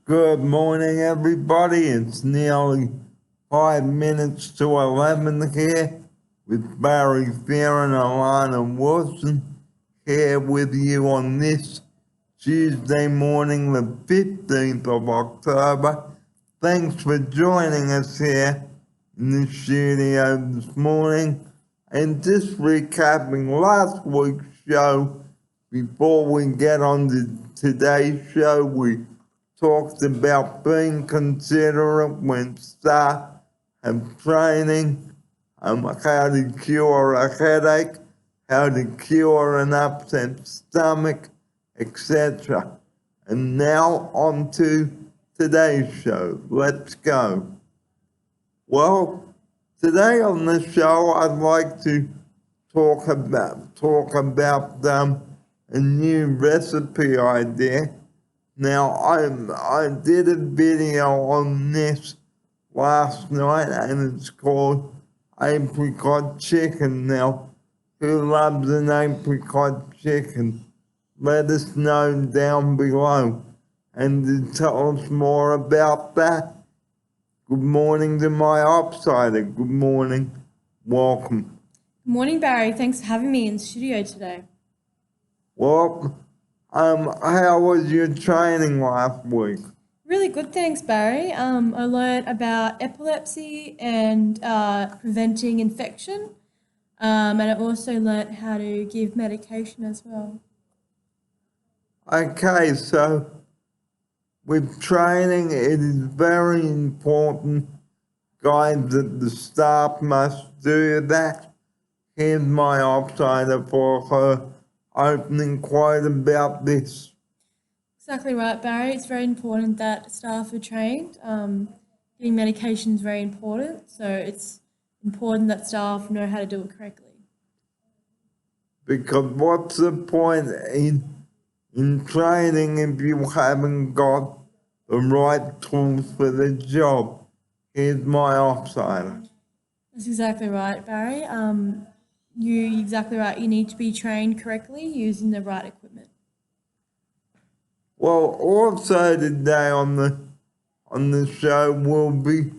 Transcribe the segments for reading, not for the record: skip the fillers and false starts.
Good morning, everybody. It's nearly 5 minutes to 11 here with Barry Fair and Alana Wilson here with you on this Tuesday morning, the 15th of October. Thanks for joining us here in the studio this morning. And just recapping last week's show, before we get on to today's show, we talked about being considerate when staff have training, how to cure a headache, how to cure an upset stomach, etc. And now on to today's show. Let's go. Well, today on the show, I'd like to talk about a new recipe idea. Now, I did a video on this last night, and it's called Apricot Chicken. Now, who loves an apricot chicken? Let us know down below. And to tell us more about that, good morning to my upsider. Good morning. Welcome. Good morning, Barry. Thanks for having me in the studio today. Well, how was your training last week? Really good, thanks, Barry. I learned about epilepsy and preventing infection, and I also learned how to give medication as well. Okay, so with training, it is very important, guys, that the staff must do that. Here's my upsider for her opening quote about this. Exactly right, Barry. It's very important that staff are trained. Getting medication is very important, so it's important that staff know how to do it correctly. Because what's the point in training if you haven't got the right tools for the job? Here's my upsider. That's exactly right, Barry. You're exactly right. You need to be trained correctly using the right equipment. Well, also today on the show, we'll be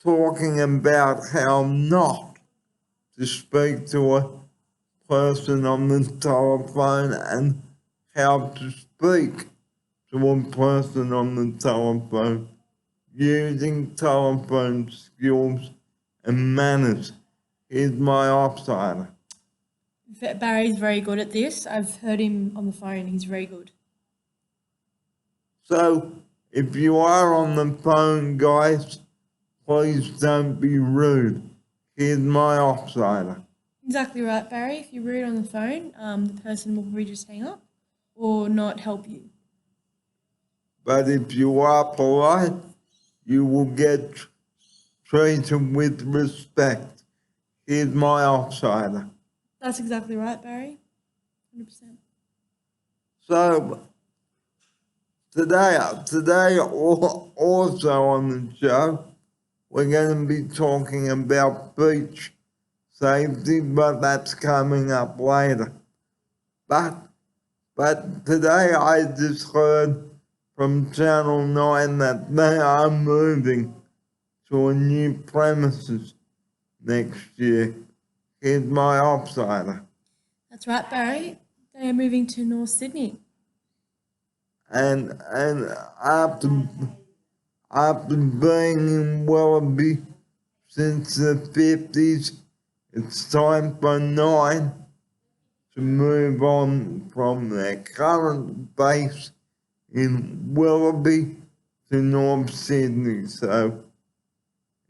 talking about how not to speak to a person on the telephone and how to speak to a person on the telephone using telephone skills and manners. Here's my upsider. Barry's very good at this. I've heard him on the phone. He's very good. So, if you are on the phone, guys, please don't be rude. Here's my upsider. Exactly right, Barry. If you're rude on the phone, the person will probably just hang up or not help you. But if you are polite, you will get treated with respect. Here's my upsider. That's exactly right, Barry. 100%. So, today also on the show, we're going to be talking about beach safety, but that's coming up later. But today I just heard from Channel 9 that they are moving to a new premises next year. Here's my upsider. That's right, Barry. They are moving to North Sydney. And after being in Wallaby since the 50s, it's time for Nine to move on from their current base in Willoughby to North Sydney. So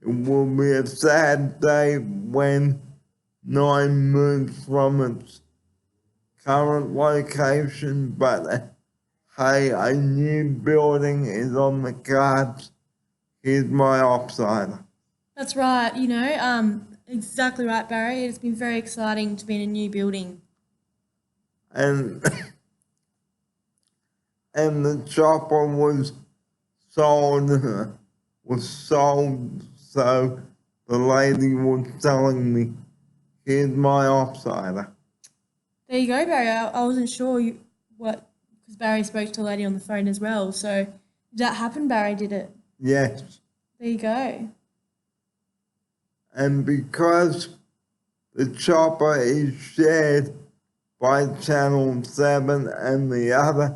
it will be a sad day when Nine moves from its current location, but hey, a new building is on the cards. Here's my upsider. That's right. Exactly right, Barry. It's been very exciting to be in a new building. And the chopper was sold, so the lady was telling me, here's my upsider. There you go, Barry. I wasn't sure what because Barry spoke to a lady on the phone as well. So That happened, Barry, did it? Yes. There you go. And because the chopper is shared by Channel 7 and the other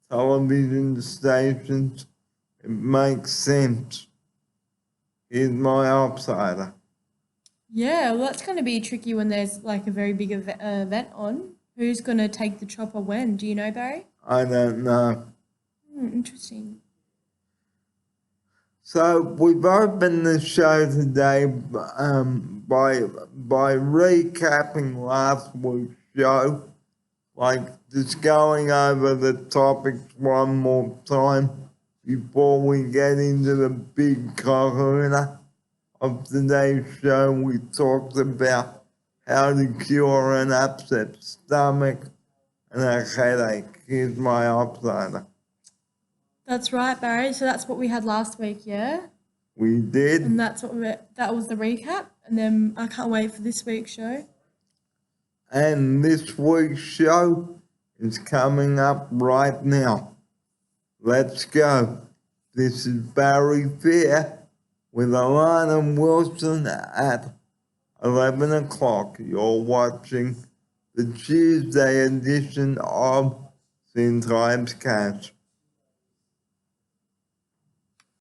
television stations, it makes sense. Here's my outsider. Yeah, well, that's going to be tricky when there's like a very big event on. Who's going to take the chopper when? Do you know, Barry? I don't know. Interesting. So we've opened the show today by recapping last week's show, like just going over the topics one more time before we get into the big kahuna of today's show. We talked about how to cure an upset stomach and a headache. Here's my outsider. That's right, Barry. So that's what we had last week, yeah? We did. And that was the recap. And then I can't wait for this week's show. And this week's show is coming up right now. Let's go. This is Barry Fair with Alana Wilson at 11 o'clock. You're watching the Tuesday edition of Sin Times Cash.